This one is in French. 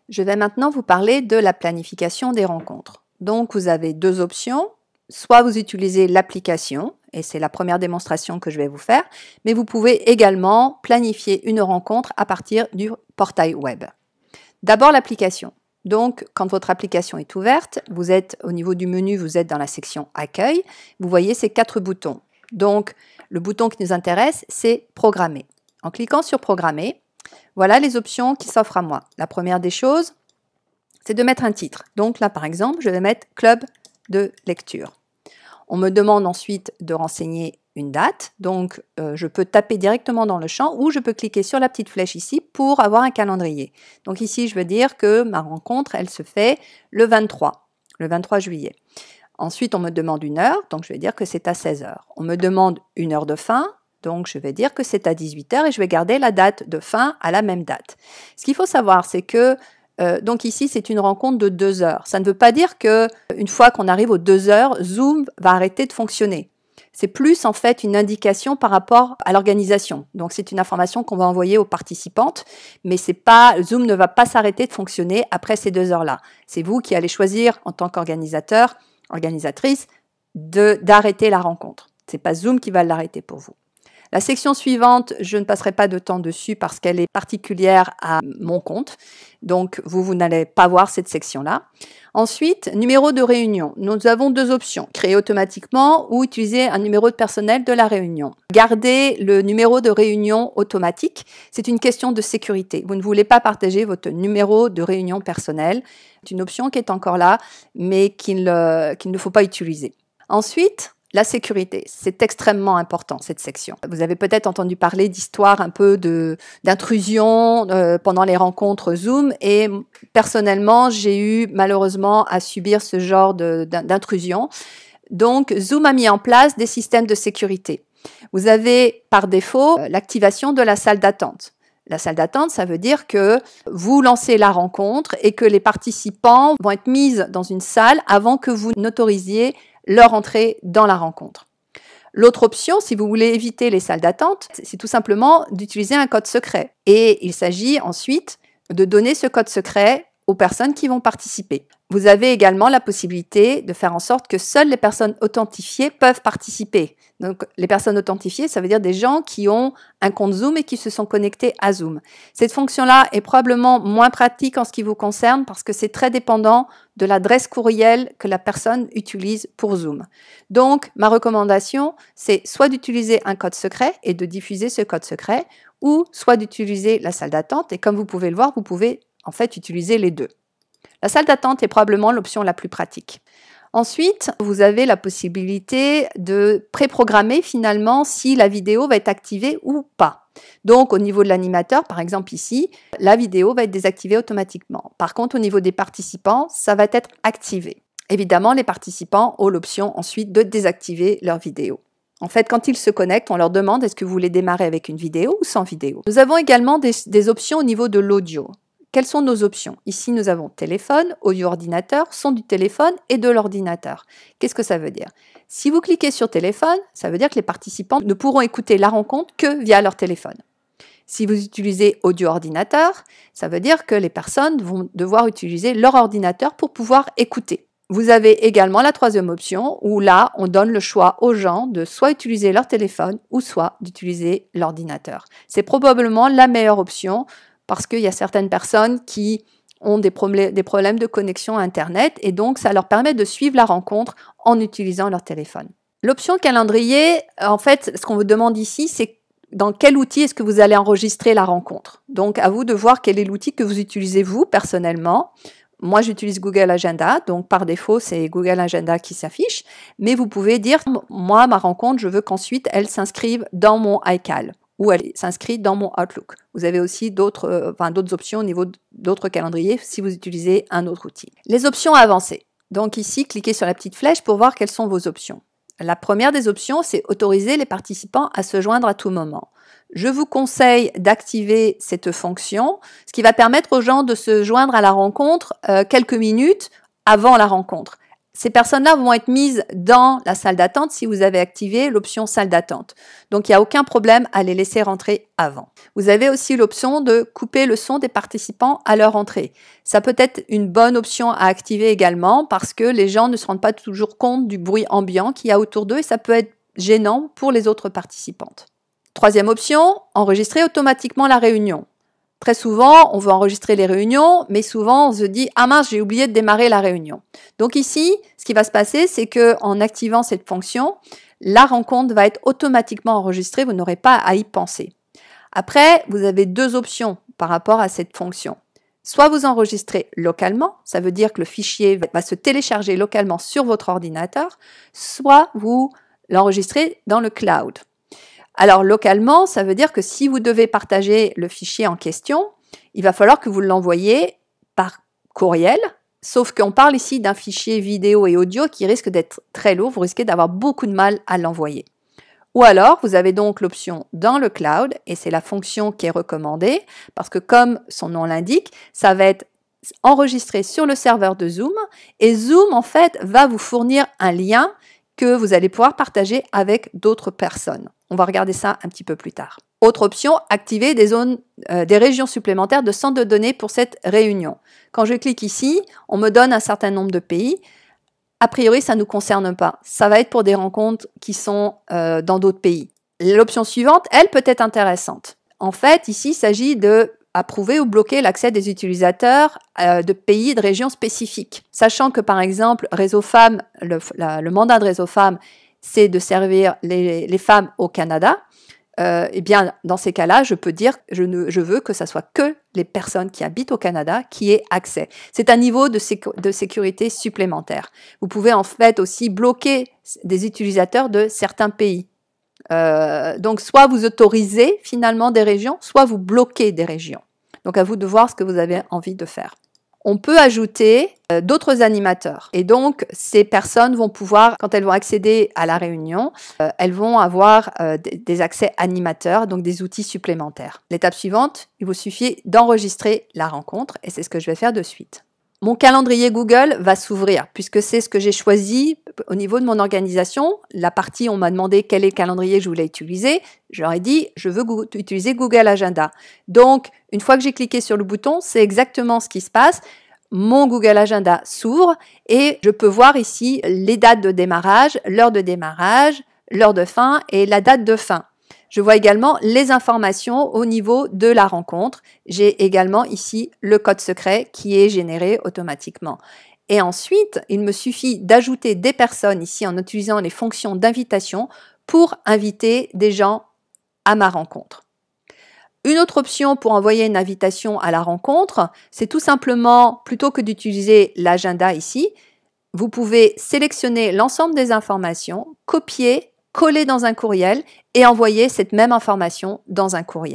Je vais maintenant vous parler de la planification des rencontres. Donc, vous avez deux options. Soit vous utilisez l'application, et c'est la première démonstration que je vais vous faire, mais vous pouvez également planifier une rencontre à partir du portail web. D'abord, l'application. Donc, quand votre application est ouverte, vous êtes au niveau du menu, vous êtes dans la section Accueil. Vous voyez ces 4 boutons. Donc, le bouton qui nous intéresse, c'est Programmer. En cliquant sur Programmer, voilà les options qui s'offrent à moi. La première des choses, c'est de mettre un titre. Donc là, par exemple, je vais mettre Club de lecture. On me demande ensuite de renseigner une date. Donc, je peux taper directement dans le champ ou je peux cliquer sur la petite flèche ici pour avoir un calendrier. Donc ici, je veux dire que ma rencontre, elle se fait le 23 juillet. Ensuite, on me demande une heure, donc je vais dire que c'est à 16 h. On me demande une heure de fin, donc je vais dire que c'est à 18 h et je vais garder la date de fin à la même date. Ce qu'il faut savoir, c'est que donc ici, c'est une rencontre de 2 heures. Ça ne veut pas dire qu'une fois qu'on arrive aux 2 heures, Zoom va arrêter de fonctionner. C'est plus en fait une indication par rapport à l'organisation. Donc c'est une information qu'on va envoyer aux participantes, mais c'est pas, Zoom ne va pas s'arrêter de fonctionner après ces 2 heures-là. C'est vous qui allez choisir en tant qu'organisateur, organisatrice, d'arrêter la rencontre. C'est pas Zoom qui va l'arrêter pour vous. La section suivante, je ne passerai pas de temps dessus parce qu'elle est particulière à mon compte. Donc, vous n'allez pas voir cette section-là. Ensuite, numéro de réunion. Nous avons deux options. Créer automatiquement ou utiliser un numéro de personnel de la réunion. Garder le numéro de réunion automatique, c'est une question de sécurité. Vous ne voulez pas partager votre numéro de réunion personnel. C'est une option qui est encore là, mais qu'il ne faut pas utiliser. Ensuite, la sécurité, c'est extrêmement important, cette section. Vous avez peut-être entendu parler d'histoires un peu d'intrusion pendant les rencontres Zoom et personnellement, j'ai eu malheureusement à subir ce genre d'intrusion. Donc, Zoom a mis en place des systèmes de sécurité. Vous avez par défaut l'activation de la salle d'attente. La salle d'attente, ça veut dire que vous lancez la rencontre et que les participants vont être mis dans une salle avant que vous n'autorisiez leur entrée dans la rencontre. L'autre option, si vous voulez éviter les salles d'attente, c'est tout simplement d'utiliser un code secret. Et il s'agit ensuite de donner ce code secret aux personnes qui vont participer. Vous avez également la possibilité de faire en sorte que seules les personnes authentifiées peuvent participer. Donc, les personnes authentifiées, ça veut dire des gens qui ont un compte Zoom et qui se sont connectés à Zoom. Cette fonction-là est probablement moins pratique en ce qui vous concerne parce que c'est très dépendant de l'adresse courriel que la personne utilise pour Zoom. Donc, ma recommandation, c'est soit d'utiliser un code secret et de diffuser ce code secret, ou soit d'utiliser la salle d'attente. Et comme vous pouvez le voir, vous pouvez en fait utiliser les deux. La salle d'attente est probablement l'option la plus pratique. Ensuite, vous avez la possibilité de préprogrammer finalement si la vidéo va être activée ou pas. Donc, au niveau de l'animateur, par exemple ici, la vidéo va être désactivée automatiquement. Par contre, au niveau des participants, ça va être activé. Évidemment, les participants ont l'option ensuite de désactiver leur vidéo. En fait, quand ils se connectent, on leur demande est-ce que vous voulez démarrer avec une vidéo ou sans vidéo. Nous avons également des options au niveau de l'audio. Quelles sont nos options? Ici, nous avons téléphone, audio-ordinateur, son du téléphone et de l'ordinateur. Qu'est-ce que ça veut dire? Si vous cliquez sur téléphone, ça veut dire que les participants ne pourront écouter la rencontre que via leur téléphone. Si vous utilisez audio-ordinateur, ça veut dire que les personnes vont devoir utiliser leur ordinateur pour pouvoir écouter. Vous avez également la troisième option où là, on donne le choix aux gens de soit utiliser leur téléphone ou soit d'utiliser l'ordinateur. C'est probablement la meilleure option parce qu'il y a certaines personnes qui ont des problèmes de connexion à Internet et donc ça leur permet de suivre la rencontre en utilisant leur téléphone. L'option calendrier, en fait, ce qu'on vous demande ici, c'est dans quel outil est-ce que vous allez enregistrer la rencontre. Donc, à vous de voir quel est l'outil que vous utilisez vous, personnellement. Moi, j'utilise Google Agenda, donc par défaut, c'est Google Agenda qui s'affiche. Mais vous pouvez dire, moi, ma rencontre, je veux qu'ensuite, elle s'inscrive dans mon iCal ou elle s'inscrit dans mon Outlook. Vous avez aussi d'autres options au niveau d'autres calendriers si vous utilisez un autre outil. Les options avancées. Donc ici, cliquez sur la petite flèche pour voir quelles sont vos options. La première des options, c'est autoriser les participants à se joindre à tout moment. Je vous conseille d'activer cette fonction, ce qui va permettre aux gens de se joindre à la rencontre quelques minutes avant la rencontre. Ces personnes-là vont être mises dans la salle d'attente si vous avez activé l'option salle d'attente. Donc, il n'y a aucun problème à les laisser rentrer avant. Vous avez aussi l'option de couper le son des participants à leur entrée. Ça peut être une bonne option à activer également parce que les gens ne se rendent pas toujours compte du bruit ambiant qu'il y a autour d'eux et ça peut être gênant pour les autres participantes. Troisième option, enregistrer automatiquement la réunion. Très souvent, on veut enregistrer les réunions, mais souvent, on se dit « Ah mince, j'ai oublié de démarrer la réunion ». Donc ici, ce qui va se passer, c'est qu'en activant cette fonction, la rencontre va être automatiquement enregistrée, vous n'aurez pas à y penser. Après, vous avez deux options par rapport à cette fonction. Soit vous enregistrez localement, ça veut dire que le fichier va se télécharger localement sur votre ordinateur, soit vous l'enregistrez dans le cloud. Alors, localement, ça veut dire que si vous devez partager le fichier en question, il va falloir que vous l'envoyiez par courriel, sauf qu'on parle ici d'un fichier vidéo et audio qui risque d'être très lourd, vous risquez d'avoir beaucoup de mal à l'envoyer. Ou alors, vous avez donc l'option dans le cloud, et c'est la fonction qui est recommandée, parce que comme son nom l'indique, ça va être enregistré sur le serveur de Zoom, et Zoom, en fait, va vous fournir un lien que vous allez pouvoir partager avec d'autres personnes. On va regarder ça un petit peu plus tard. Autre option, activer des régions supplémentaires de centres de données pour cette réunion. Quand je clique ici, on me donne un certain nombre de pays. A priori, ça ne nous concerne pas. Ça va être pour des rencontres qui sont dans d'autres pays. L'option suivante, elle, peut être intéressante. En fait, ici, il s'agit de approuver ou bloquer l'accès des utilisateurs de pays et de régions spécifiques. Sachant que, par exemple, Réseau Femmes, le mandat de Réseau Femmes, c'est de servir les femmes au Canada, eh bien, dans ces cas-là, je peux dire je veux que ce soit que les personnes qui habitent au Canada qui aient accès. C'est un niveau de sécurité supplémentaire. Vous pouvez en fait aussi bloquer des utilisateurs de certains pays. Donc, soit vous autorisez finalement des régions, soit vous bloquez des régions. Donc, à vous de voir ce que vous avez envie de faire. On peut ajouter d'autres animateurs. Et donc, ces personnes vont pouvoir, quand elles vont accéder à la réunion, elles vont avoir des accès animateurs, donc des outils supplémentaires. L'étape suivante, il vous suffit d'enregistrer la rencontre, et c'est ce que je vais faire de suite. Mon calendrier Google va s'ouvrir, puisque c'est ce que j'ai choisi au niveau de mon organisation. La partie, on m'a demandé quel est le calendrier que je voulais utiliser. Je leur ai dit, je veux utiliser Google Agenda. Donc, une fois que j'ai cliqué sur le bouton, c'est exactement ce qui se passe. Mon Google Agenda s'ouvre et je peux voir ici les dates de démarrage, l'heure de fin et la date de fin. Je vois également les informations au niveau de la rencontre. J'ai également ici le code secret qui est généré automatiquement. Et ensuite, il me suffit d'ajouter des personnes ici en utilisant les fonctions d'invitation pour inviter des gens à ma rencontre. Une autre option pour envoyer une invitation à la rencontre, c'est tout simplement, plutôt que d'utiliser l'agenda ici, vous pouvez sélectionner l'ensemble des informations, copier, coller dans un courriel et envoyer cette même information dans un courriel.